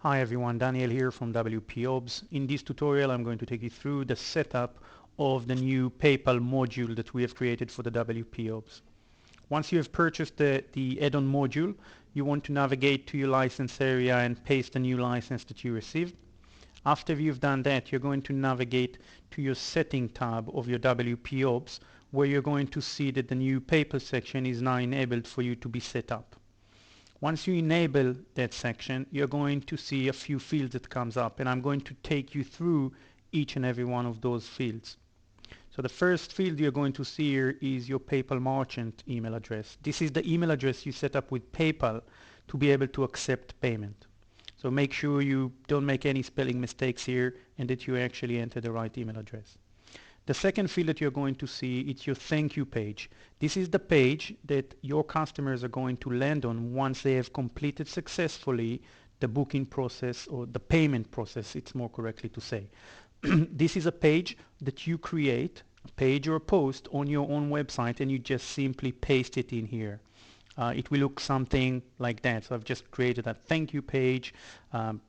Hi everyone, Daniel here from WP-OBS. In this tutorial I'm going to take you through the setup of the new PayPal module that we have created for the WP-OBS. Once you have purchased the Addon module, you want to navigate to your license area and paste the new license that you received. After you've done that, you're going to navigate to your setting tab of your WP-OBS, where you're going to see that the new PayPal section is now enabled for you to be set up. Once you enable that section, you're going to see a few fields that comes up, and I'm going to take you through each and every one of those fields. So the first field you're going to see here is your PayPal merchant email address. This is the email address you set up with PayPal to be able to accept payment. So make sure you don't make any spelling mistakes here and that you actually enter the right email address. The second field that you're going to see, it's your thank you page. This is the page that your customers are going to land on once they have completed successfully the booking process, or the payment process, it's more correctly to say. This is a page that you create, a page or a post on your own website, and you just simply paste it in here. It will look something like that. So I've just created a thank you page,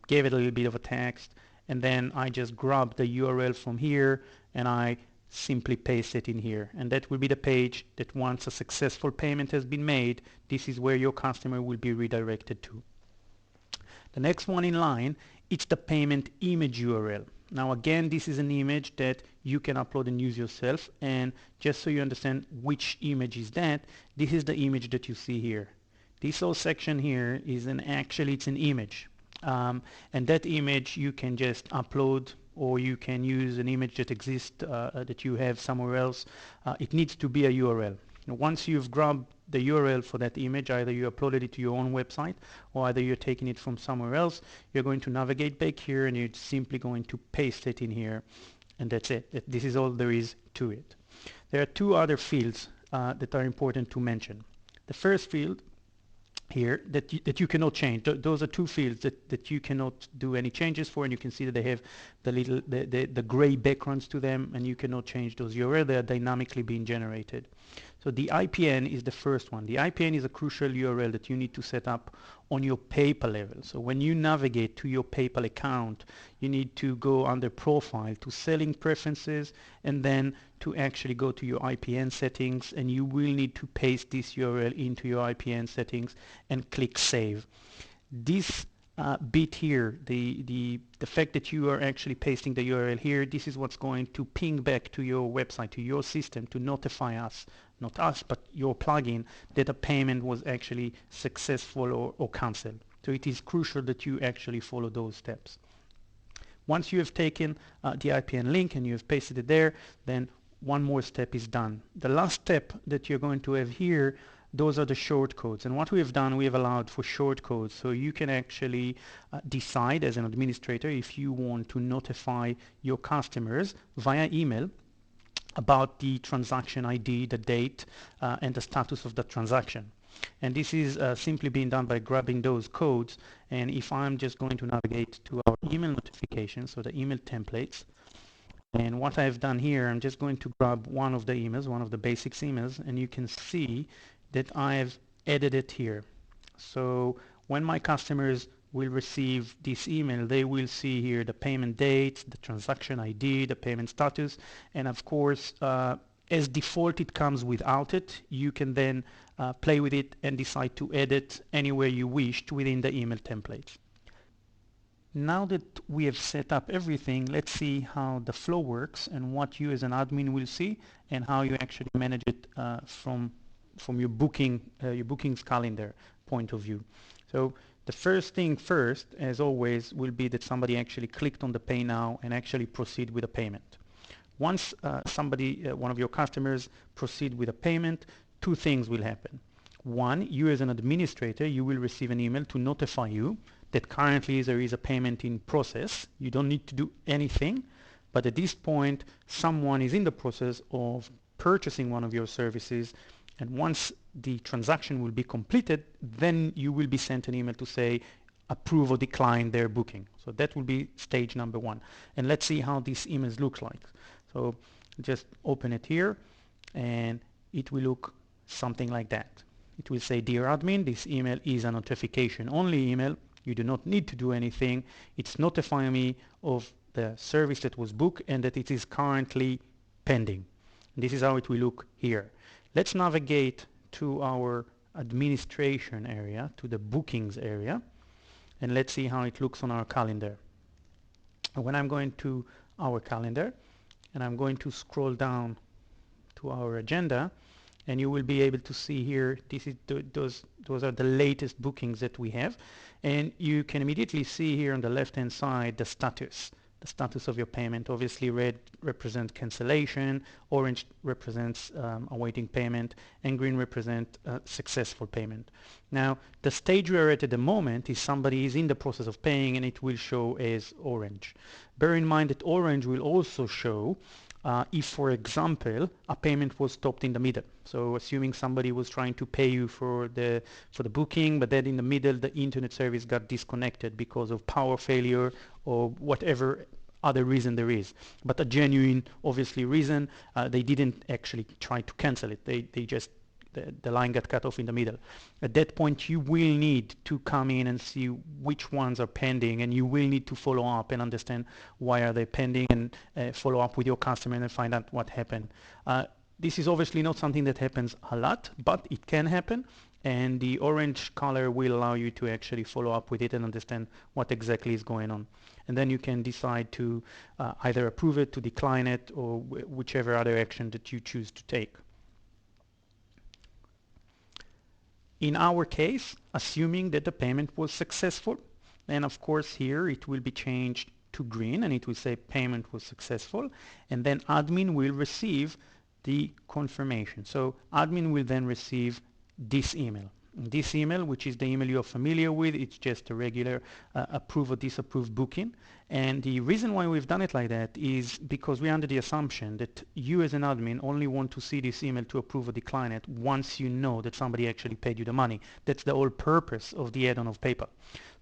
gave it a little bit of a text, and then I just grab the URL from here and I simply paste it in here, and that will be the page that once a successful payment has been made, this is where your customer will be redirected to. The next one in line, it's the payment image URL. Now again, this is an image that you can upload and use yourself, and just so you understand which image is that, this is the image that you see here. This whole section here is it's an image. And that image you can just upload, or you can use an image that exists that you have somewhere else. It needs to be a URL. Once you've grabbed the URL for that image, either you uploaded it to your own website or either you're taking it from somewhere else, you're going to navigate back here and you're simply going to paste it in here, and that's it. This is all there is to it. There are two other fields that are important to mention. The first field here that you cannot change. Those are two fields that you cannot do any changes for, and you can see that they have the gray backgrounds to them, and you cannot change those URL. They are dynamically being generated. So the IPN is the first one. The IPN is a crucial URL that you need to set up on your PayPal level. So when you navigate to your PayPal account, you need to go under Profile to Selling Preferences, and then to actually go to your IPN settings, and you will need to paste this URL into your IPN settings and click Save. This bit here, the fact that you are actually pasting the URL here, this is what's going to ping back to your website, to your system, to notify us, not us, but your plugin, that a payment was actually successful or cancelled. So it is crucial that you actually follow those steps. Once you have taken the IPN link and you have pasted it there, then one more step is done. The last step that you're going to have here, those are the shortcodes, and what we have done, we have allowed for shortcodes, so you can actually decide as an administrator if you want to notify your customers via email about the transaction ID, the date, and the status of the transaction. And this is simply being done by grabbing those codes. And if I'm just going to navigate to our email notifications, so the email templates, and what I've done here, I'm just going to grab one of the emails, one of the basics emails, and you can see that I've added it here. So when my customers will receive this email, they will see here the payment date, the transaction ID, the payment status, and of course, as default it comes without it. You can then play with it and decide to edit anywhere you wished within the email templates. Now that we have set up everything, let's see how the flow works and what you as an admin will see and how you actually manage it from your bookings calendar point of view. So the first thing first, as always, will be that somebody actually clicked on the Pay Now and actually proceed with a payment. Once one of your customers proceed with a payment, two things will happen. One, you as an administrator, you will receive an email to notify you that currently there is a payment in process. You don't need to do anything, but at this point, someone is in the process of purchasing one of your services, and once the transaction will be completed, then you will be sent an email to say approve or decline their booking. So that will be stage number one. And let's see how this image looks like. So just open it here, and it will look something like that. It will say, dear admin, this email is a notification only email. You do not need to do anything. It's notifying me of the service that was booked and that it is currently pending. This is how it will look here. Let's navigate to our administration area, to the bookings area, and let's see how it looks on our calendar. When I'm going to our calendar and I'm going to scroll down to our agenda, and you will be able to see here, this is those are the latest bookings that we have, and you can immediately see here on the left hand side the status of your payment. Obviously red represents cancellation, orange represents awaiting payment, and green represents successful payment. Now the stage we are at the moment is somebody is in the process of paying, and it will show as orange. Bear in mind that orange will also show if, for example, a payment was stopped in the middle. So assuming somebody was trying to pay you for the booking, but then in the middle the internet service got disconnected because of power failure or whatever other reason there is. But a genuine, obviously, reason, they didn't actually try to cancel it. They just the line got cut off in the middle. At that point, you will need to come in and see which ones are pending, and you will need to follow up and understand why are they pending, and follow up with your customer and find out what happened. This is obviously not something that happens a lot, but it can happen, and the orange color will allow you to actually follow up with it and understand what exactly is going on. And then you can decide to either approve it, to decline it, or whichever other action that you choose to take. In our case, assuming that the payment was successful, then of course here it will be changed to green and it will say payment was successful, and then admin will receive the confirmation. So admin will then receive this email. This email, which is the email you're familiar with, it's just a regular approve or disapprove booking. And the reason why we've done it like that is because we're under the assumption that you as an admin only want to see this email to approve or decline it once you know that somebody actually paid you the money. That's the whole purpose of the add-on of PayPal.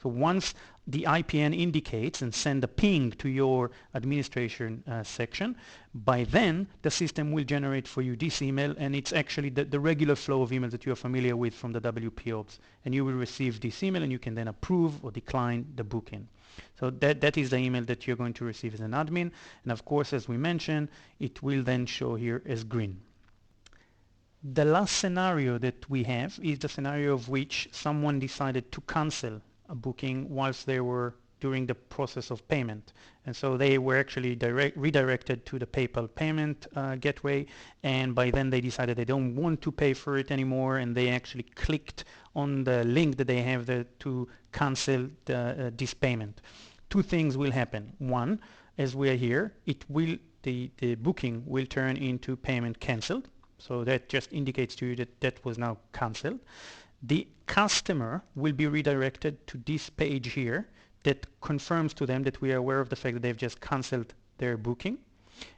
So once the IPN indicates and send a ping to your administration section, by then the system will generate for you this email, and it's actually the regular flow of emails that you're familiar with from the WP-OBS, and you will receive this email and you can then approve or decline the booking. So that is the email that you're going to receive as an admin, and of course, as we mentioned, it will then show here as green. The last scenario that we have is the scenario of which someone decided to cancel a booking whilst they were during the process of payment, and so they were actually redirected to the PayPal payment gateway, and by then they decided they don't want to pay for it anymore, and they actually clicked on the link that they have there to cancel this payment. Two things will happen. One, as we are here, the booking will turn into payment cancelled, so that just indicates to you that that was now cancelled. The customer will be redirected to this page here that confirms to them that we are aware of the fact that they've just cancelled their booking.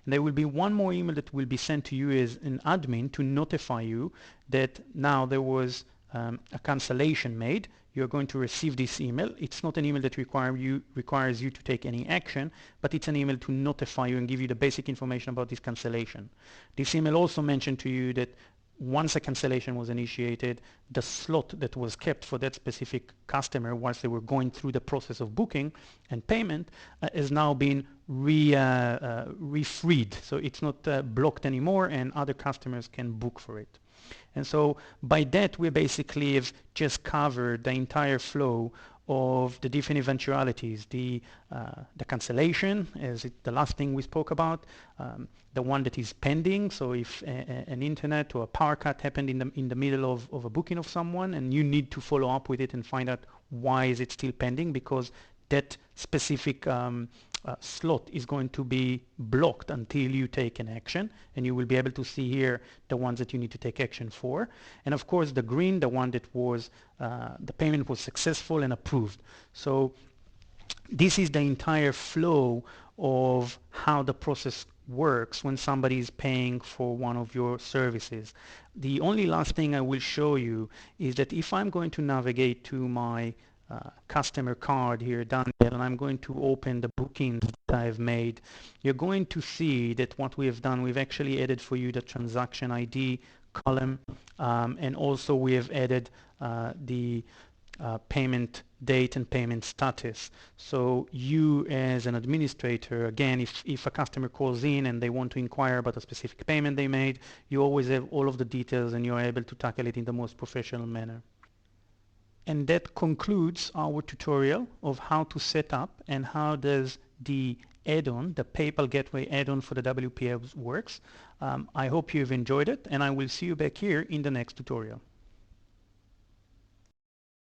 And there will be one more email that will be sent to you as an admin to notify you that now there was a cancellation made. You're going to receive this email. It's not an email that requires you to take any action, but it's an email to notify you and give you the basic information about this cancellation. This email also mentioned to you that once a cancellation was initiated, the slot that was kept for that specific customer whilst they were going through the process of booking and payment has now been refreed. So it's not blocked anymore, and other customers can book for it. And so by that, we basically have just covered the entire flow of the different eventualities, the cancellation, as the last thing we spoke about, the one that is pending. So if an internet or a power cut happened in the middle of a booking of someone, and you need to follow up with it and find out why is it still pending, because that specific slot is going to be blocked until you take an action, and you will be able to see here the ones that you need to take action for. And of course the green, the one that was the payment was successful and approved. So this is the entire flow of how the process works when somebody is paying for one of your services. The only last thing I will show you is that if I'm going to navigate to my customer card here, Daniel, and I'm going to open the bookings that I've made, you're going to see that what we have done, we've actually added for you the transaction ID column, and also we have added the payment date and payment status. So you as an administrator, again, if a customer calls in and they want to inquire about a specific payment they made, you always have all of the details and you're able to tackle it in the most professional manner. And that concludes our tutorial of how to set up and how does the add-on, the PayPal Gateway add-on for the WP-OBS works. I hope you've enjoyed it, and I will see you back here in the next tutorial.